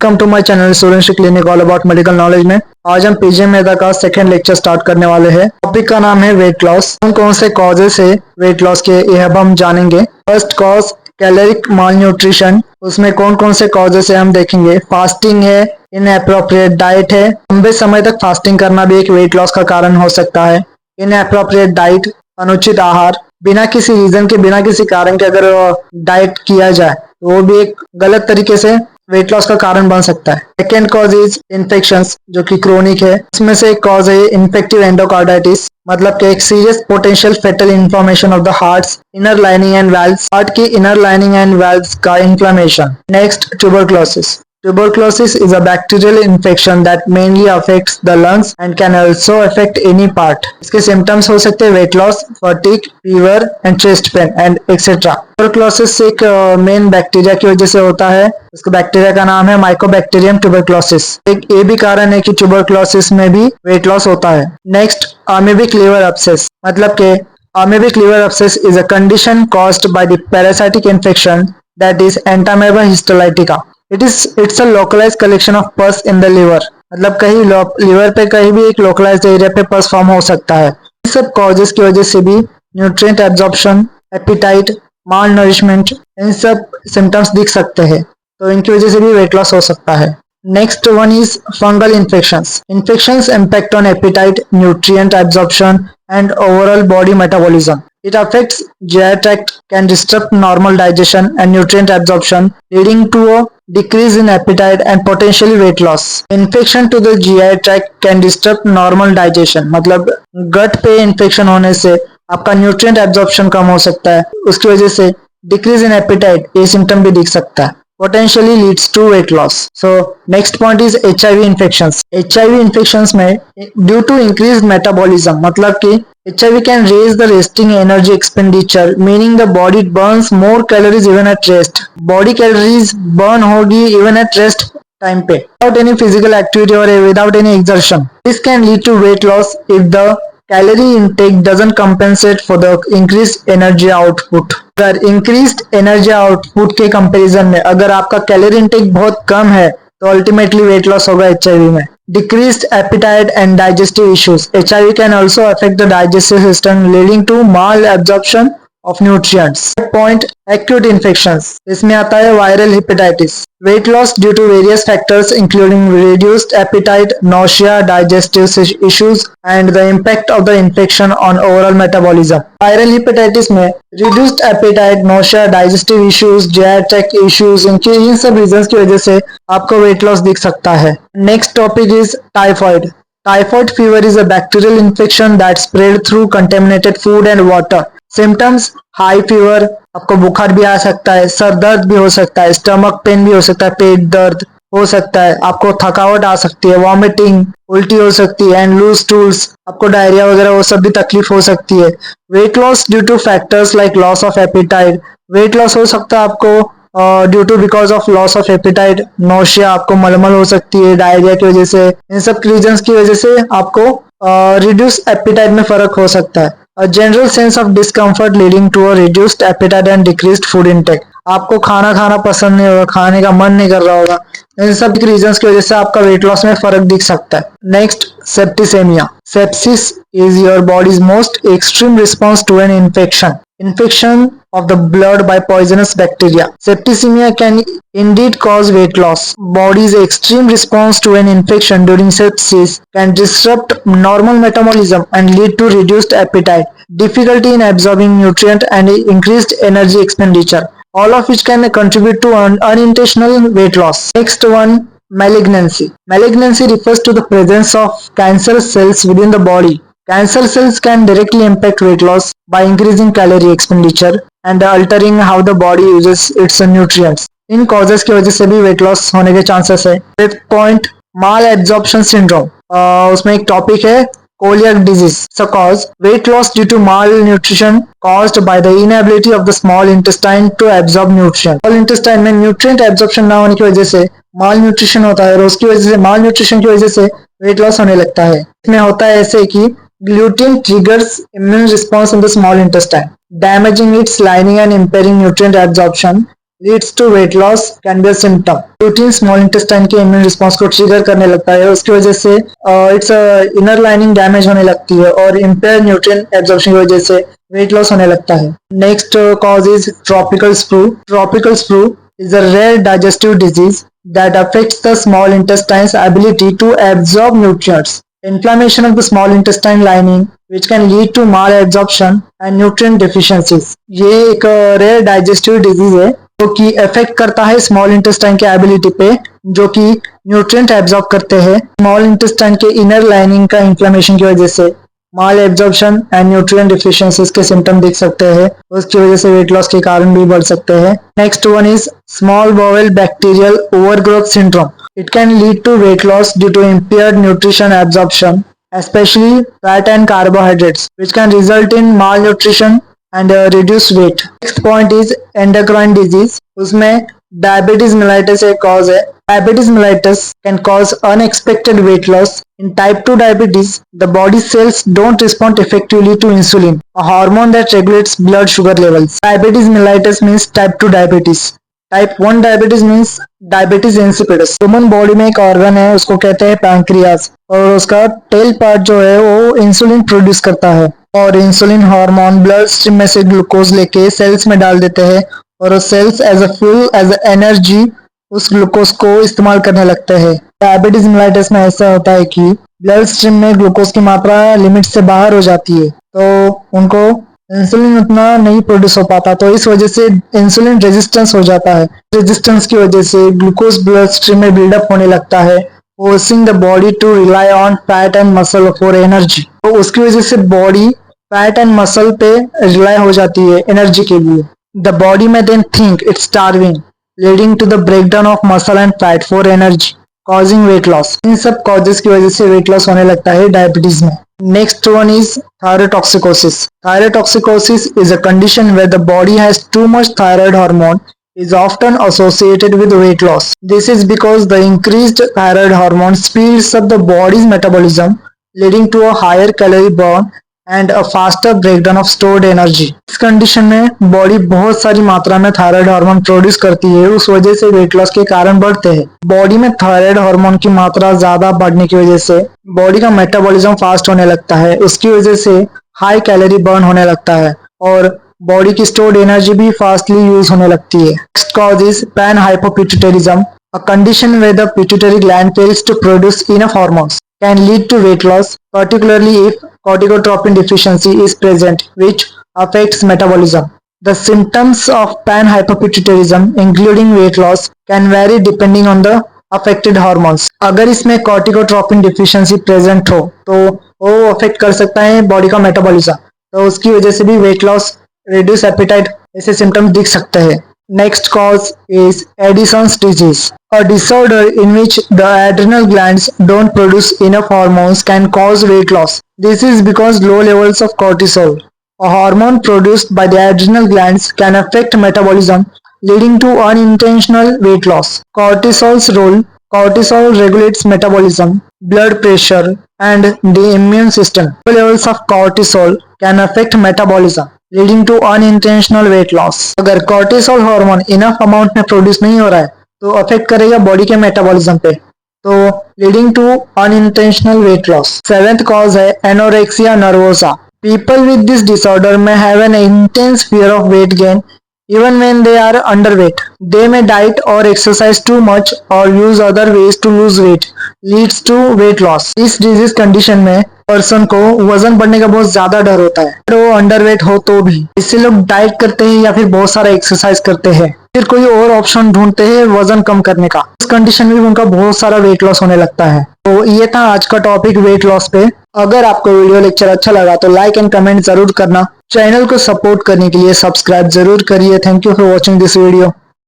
Welcome to my channel students clinic all about medical knowledge में आज हम पीजे मेहता का सेकंड लेक्चर स्टार्ट करने वाले हैं। टॉपिक का नाम है वेट लॉस। कौन कौन से कॉजेस है वेट लॉस के, यह अब हम जानेंगे। फर्स्ट कॉज कैलोरिक माल न्यूट्रिशन, उसमें कौन कौन से कॉजेस है हम देखेंगे। फास्टिंग है, इनएप्रोप्रिएट डाइट है, लंबे समय तक फास्टिंग करना भी एक वेट लॉस का कारण हो सकता है। इनएप्रोप्रिएट डाइट, अनुचित आहार, बिना किसी रीजन के बिना किसी कारण के अगर डाइट किया जाए तो वो भी एक गलत तरीके से वेट लॉस का कारण बन सकता है। सेकेंड कॉज इज इन्फेक्शंस, जो कि क्रोनिक है। इसमें से एक कॉज है इन्फेक्टिव एंडोकार्डाइटिस, मतलब कि एक serious potential fatal inflammation of the heart's inner lining and valves, heart की इनर लाइनिंग एंड वाल्व्स का inflammation. Next tuberculosis. Tuberculosis is a bacterial infection that mainly affects the lungs and can also affect any part. इसके symptoms हो सकते हैं weight loss, fatigue, fever and chest pain and etc. Tuberculosis एक main bacteria की वजह से होता है। उसके बैक्टीरिया का नाम है माइकोबैक्टीरियम ट्यूबरक्लोसिस। एक ये भी कारण है कि ट्यूबरक्लोसिस में भी वेट लॉस होता है। नेक्स्ट अमीबिक लिवर एब्सेस, मतलब कि amoebic liver abscess is a condition caused by the parasitic infection that is Entamoeba histolytica. It's a localise collection of pus in the liver, मतलब कहीं liver पे कहीं भी एक लोकलाइज्ड एरिया पे पस फॉर्म हो सकता है। इस सब कॉजेस की वजह से भी न्यूट्रिएंट एब्जॉर्प्शन, एपिटाइट, माल नरिशमेंट, इन सब सिम्टम्स दिख सकते हैं, तो इनकी वजह से भी वेट लॉस हो सकता है। Next one is fungal infections. Infections impact on appetite, nutrient absorption, and overall body metabolism. It affects GI tract, can disrupt normal digestion and nutrient absorption, leading to a decrease in appetite and potentially weight loss. Infection to the GI tract can disrupt normal digestion, मतलब गट पे infection होने से आपका nutrient absorption कम हो सकता है, उसकी वजह से डिक्रीज इन एपिटाइट, ये सिम्टम भी दिख सकता है। Potentially leads to weight loss. So next point is HIV infections. HIV infections में due to increased metabolism, मतलब कि HIV can raise the resting energy expenditure, meaning the body burns more calories even at rest. Body calories burn होगी even at rest time पे, without any physical activity or without any exertion. This can lead to weight loss if the calorie intake doesn't compensate for the increased energy output. अगर increased energy output के comparison में अगर आपका calorie intake बहुत कम है तो ultimately weight loss होगा एचआईवी में। Decreased appetite and digestive issues, HIV can also affect the digestive system leading to malabsorption of nutrients. Point acute infections, इसमें आता है viral hepatitis. Weight loss due to various factors including reduced appetite, nausea, digestive issues and the impact of the infection on overall metabolism. Viral hepatitis में reduced appetite, nausea, digestive issues, GI tract issues, इन सब reasons की वजह से आपको weight loss दिख सकता है। Next topic is typhoid. Typhoid fever is a bacterial infection that spread through contaminated food and water. Symptoms high fever, आपको बुखार भी आ सकता है, सर दर्द भी हो सकता है, स्टमक पेन भी हो सकता है, पेट दर्द हो सकता है, आपको थकावट आ सकती है, वॉमिटिंग, उल्टी हो सकती है एंड लूज स्टूल्स, आपको डायरिया वगैरह वो सब भी तकलीफ हो सकती है। Weight loss due to factors like loss of appetite, weight loss हो सकता है आपको due to because of loss of appetite, nausea, आपको मलमल हो सकती है डायरिया की वजह से, इन सब रीजंस की वजह से आपको रिड्यूस एपिटाइट में फर्क हो सकता है। A general sense of discomfort leading to a reduced appetite and decreased food intake. आपको खाना पसंद नहीं होगा, खाने का मन नहीं कर रहा होगा, इन सब रीजंस की वजह से आपका वेट लॉस में फर्क दिख सकता है। Next septicaemia. Sepsis is your body's most extreme response to an infection of the blood by poisonous bacteria. Septicemia can indeed cause weight loss. Body's extreme response to an infection during sepsis can disrupt normal metabolism and lead to reduced appetite, difficulty in absorbing nutrient and increased energy expenditure, all of which can contribute to unintentional weight loss. Next one, malignancy. Malignancy refers to the presence of cancer cells within the body. Cancer cells can directly impact weight loss by increasing calorie expenditure and altering how the body uses its nutrients. In causes की वजह से भी weight loss होने के chances है। Fifth point, mal absorption syndrome. उसमें एक topic है celiac disease. So cause weight loss due to malnutrition caused by the inability of the small intestine to absorb nutrients. Small intestine में nutrient absorption ना होने की वजह से malnutrition होता है और उसकी वजह से malnutrition की वजह से weight loss होने लगता है। इसमें होता है ऐसे कि gluten triggers immune response in the small intestine, damaging its lining and impairing nutrient absorption. Leads to weight loss can be a symptom. Protein small intestine के इम्यून रिस्पॉन्स को ट्रिगर करने लगता है, उसकी वजह से इट्स इनर लाइनिंग डैमेज होने लगती है और इम्पेयर न्यूट्रिएंट एब्जॉर्प्शन की वजह से वेट लॉस होने लगता है। Next cause is tropical sprue. Tropical sprue is a rare digestive disease that affects the small intestine's ability to absorb nutrients. Inflammation of the small intestine lining, which can lead to malabsorption and nutrient deficiencies. ये एक rare digestive disease है जो कि affect करता है small intestine के ability पे, जो कि न्यूट्रिएंट एब्जॉर्ब करते हैं। स्मॉल इंटेस्टाइन के इनर लाइनिंग का इन्फ्लेमेशन की वजह से माल एब्जॉर्प्शन एंड न्यूट्रिएंट डिफिशियंसीज के सिम्टम दिख सकते हैं, उसकी वजह से वेट लॉस के कारण भी बढ़ सकते हैं। Next one is small bowel bacterial overgrowth syndrome. It can lead to weight loss due to impaired nutrition absorption, especially fat and carbohydrates, which can result in malnutrition and reduced weight. Next point is endocrine disease. उसमें diabetes mellitus एक cause है। Diabetes mellitus can cause unexpected weight loss. In type 2 diabetes, the body cells don't respond effectively to insulin, a hormone that regulates blood sugar levels. Diabetes mellitus means type 2 diabetes. Type 1 diabetes means diabetes insipidus. Human body में एक organ है, उसको कहते हैं pancreas, और उसका tail part जो है वो इंसुलिन प्रोड्यूस करता है और इंसुलिन हार्मोन ब्लड स्ट्रीम में से ग्लूकोज लेके सेल्स में डाल देते हैं और cells as a fuel as a energy उस ग्लूकोज को इस्तेमाल करने लगते हैं। डायबिटीज मेलाइटस में ऐसा होता है कि ब्लड स्ट्रीम में ग्लूकोज की मात्रा लिमिट से बाहर हो जाती है, तो उनको इंसुलिन उतना नहीं प्रोड्यूस हो पाता, तो इस वजह से इंसुलिन रेजिस्टेंस हो जाता है। रेजिस्टेंस की वजह से ग्लूकोज ब्लड स्ट्रीम में बिल्डअप होने लगता है, forcing the body to rely on fat and muscle for energy. तो उसकी वजह से बॉडी फैट एंड मसल पे रिलाई हो जाती है एनर्जी के लिए। द बॉडी में then think it's starving, leading to the breakdown of muscle and fat for energy, causing weight loss. इन सब कॉजेस की वजह से वेट लॉस होने लगता है डायबिटीज में। Next one is thyrotoxicosis. Thyrotoxicosis is a condition where the body has too much thyroid hormone is often associated with weight loss. This is because the increased thyroid hormone speeds up the body's metabolism, leading to a higher calorie burn and a faster breakdown of stored energy. इस condition में body बहुत सारी मात्रा में thyroid hormone produce करती है, उस वजह से वेट लॉस के कारण बढ़ते हैं। बॉडी में थायराइड हार्मोन की मात्रा ज्यादा बढ़ने की वजह से बॉडी का मेटाबॉलिज्म फास्ट होने लगता है, उसकी वजह से हाई कैलोरी बर्न होने लगता है और बॉडी की स्टोर्ड एनर्जी भी फास्टली यूज होने लगती है। Next cause is pan hypopituitarism, a condition where the pituitary gland fails to produce enough hormones, can lead to weight loss, particularly if corticotropin deficiency is present, which affects metabolism. The symptoms of panhypopituitarism, including weight loss, can vary depending on the affected hormones. अगर इसमें corticotropin deficiency present हो तो वो affect कर सकता है body का metabolism, तो उसकी वजह से भी वेट लॉस, reduce appetite ऐसे symptoms दिख सकते हैं। Next cause is Addison's disease, a disorder in which the adrenal glands don't produce enough hormones can cause weight loss. This is because low levels of cortisol, a hormone produced by the adrenal glands, can affect metabolism, leading to unintentional weight loss. Cortisol's role: cortisol regulates metabolism, blood pressure, and the immune system. Low levels of cortisol can affect metabolism, leading to unintentional weight loss. अगर cortisol hormone enough amount में produce नहीं हो रहा है तो affect करेगा body के metabolism पे, तो leading to unintentional weight loss. Seventh cause है anorexia nervosa. People with this disorder में have an intense fear of weight gain even when they are underweight. They may diet or exercise too much or use other ways to lose weight, leads to weight loss. इस disease condition में person को वजन बढ़ने का बहुत ज्यादा डर होता है, तो वो अंडरवेट हो तो भी, इससे लोग डाइट करते हैं या फिर बहुत सारा एक्सरसाइज करते हैं, फिर कोई और ऑप्शन ढूंढते हैं वजन कम करने का। इस कंडीशन में भी उनका बहुत सारा वेट लॉस होने लगता है। तो ये था आज का टॉपिक वेट लॉस पे। अगर आपको वीडियो लेक्चर अच्छा लगा तो लाइक एंड कमेंट जरूर करना। चैनल को सपोर्ट करने के लिए सब्सक्राइब जरूर करिए। Thank you for watching this video.